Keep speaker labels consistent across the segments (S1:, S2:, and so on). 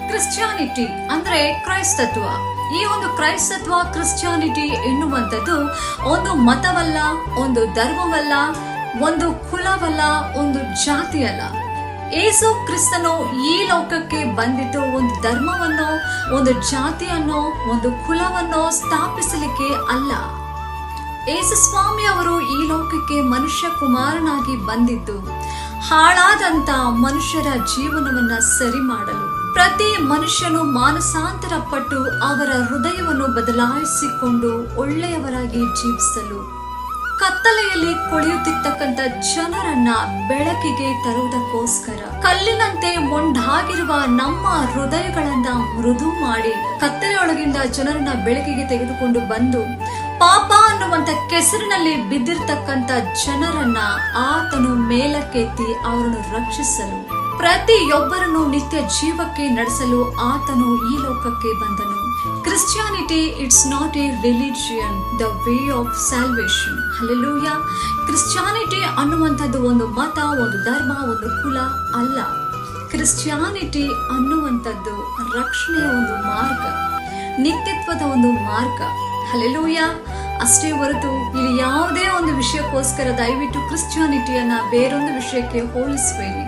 S1: Christianity ಅಂದ್ರೆ ಕ್ರೈಸ್ತತ್ವ. ಈ ಒಂದು ಕ್ರೈಸ್ತತ್ವ, ಕ್ರಿಶ್ಚಿಯಾನಿಟಿ ಎನ್ನುವಂಥದ್ದು ಒಂದು ಮತವಲ್ಲ, ಒಂದು ಧರ್ಮವಲ್ಲ, ಒಂದು ಕುಲವಲ್ಲ, ಒಂದು ಜಾತಿಯಲ್ಲ. ಯೇಸು ಕ್ರಿಸ್ತನು ಈ ಲೋಕಕ್ಕೆ ಬಂದಿದ್ದು ಒಂದು ಧರ್ಮವನ್ನು, ಒಂದು ಜಾತಿಯನ್ನು, ಒಂದು ಕುಲವನ್ನು ಸ್ಥಾಪಿಸಲಿಕ್ಕೆ ಅಲ್ಲ. ಯೇಸು ಸ್ವಾಮಿ ಅವರು ಈ ಲೋಕಕ್ಕೆ ಮನುಷ್ಯ ಕುಮಾರನಾಗಿ ಬಂದಿದ್ದು ಹಾಳಾದಂತ ಮನುಷ್ಯರ ಜೀವನವನ್ನ ಸರಿ ಮಾಡಲು, ಪ್ರತಿ ಮನುಷ್ಯನು ಮಾನಸಾಂತರ ಪಟ್ಟು ಅವರ ಹೃದಯವನ್ನು ಬದಲಾಯಿಸಿಕೊಂಡು ಒಳ್ಳೆಯವರಾಗಿ ಜೀವಿಸಲು, ಕತ್ತಲೆಯಲ್ಲಿ ಕೊಳೆಯುತ್ತಿರ್ತಕ್ಕಂಥ ಜನರನ್ನ ಬೆಳಕಿಗೆ ತರುವುದಕ್ಕೋಸ್ಕರ, ಕಲ್ಲಿನಂತೆ ಮೊಂಡಾಗಿರುವ ನಮ್ಮ ಹೃದಯಗಳನ್ನ ಮೃದು ಮಾಡಿ ಕತ್ತಲೆಯೊಳಗಿಂದ ಜನರನ್ನ ಬೆಳಕಿಗೆ ತೆಗೆದುಕೊಂಡು ಬಂದು, ಪಾಪ ಅನ್ನುವಂತ ಕೆಸರಿನಲ್ಲಿ ಬಿದ್ದಿರ್ತಕ್ಕಂಥ ಜನರನ್ನ ಆತನು ಮೇಲಕ್ಕೆತ್ತಿ ಅವರನ್ನು ರಕ್ಷಿಸಲು, ಪ್ರತಿಯೊಬ್ಬರನ್ನು ನಿತ್ಯ ಜೀವಕ್ಕೆ ನಡೆಸಲು ಆತನು ಈ ಲೋಕಕ್ಕೆ ಬಂದನು. Christianity it's not A religion, the way of salvation. Hallelujah. Christianity ಅನ್ನುವಂಥದ್ದು ಒಂದು ಮತ, ಒಂದು ಧರ್ಮ, ಒಂದು ಕುಲ ಅಲ್ಲ. ಕ್ರಿಶ್ಚಿಯಾನಿಟಿ ಅನ್ನುವಂಥದ್ದು ರಕ್ಷಣೆಯ ಒಂದು ಮಾರ್ಗ, ನಿತ್ಯತ್ವದ ಒಂದು ಮಾರ್ಗ. ಹಲ್ಲೆಲೂಯಾ. ಅಷ್ಟೇ ಹೊರತು ಇಲ್ಲಿ ಯಾವುದೇ ಒಂದು ವಿಷಯಕ್ಕೋಸ್ಕರ ದಯವಿಟ್ಟು ಕ್ರಿಶ್ಚಿಯಾನಿಟಿಯನ್ನ ಬೇರೊಂದು ವಿಷಯಕ್ಕೆ ಹೋಲಿಸಬೇಡಿ.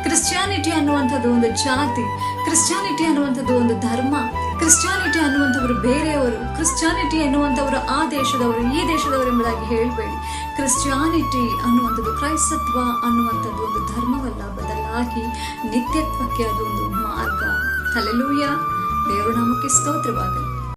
S1: ಕ್ರಿಶ್ಚಿಯಾನಿಟಿ ಅನ್ನುವಂಥದ್ದು ಒಂದು ಜಾತಿ, ಕ್ರಿಶ್ಚಿಯಾನಿಟಿ ಅನ್ನುವಂಥದ್ದು ಒಂದು ಧರ್ಮ, ಕ್ರಿಶ್ಚಿಯಾನಿಟಿ ಅನ್ನುವಂಥವರು ಬೇರೆಯವರು, ಕ್ರಿಶ್ಚಿಯಾನಿಟಿ ಅನ್ನುವಂಥವರು ಆ ದೇಶದವರು, ಈ ದೇಶದವರು ಎಂಬುದಾಗಿ ಹೇಳಬೇಡಿ. ಕ್ರಿಶ್ಚಿಯಾನಿಟಿ ಅನ್ನುವಂಥದ್ದು, ಕ್ರೈಸ್ತತ್ವ ಅನ್ನುವಂಥದ್ದು ಒಂದು ಧರ್ಮವಲ್ಲ, ಬದಲಾಗಿ ನಿತ್ಯತ್ವಕ್ಕೆ ಅದು ಒಂದು ಮಾರ್ಗ. ಹಲ್ಲೆಲೂಯಾ. ದೇವರ ನಾಮಕ್ಕೆ ಸ್ತೋತ್ರವಾಗಲಿ.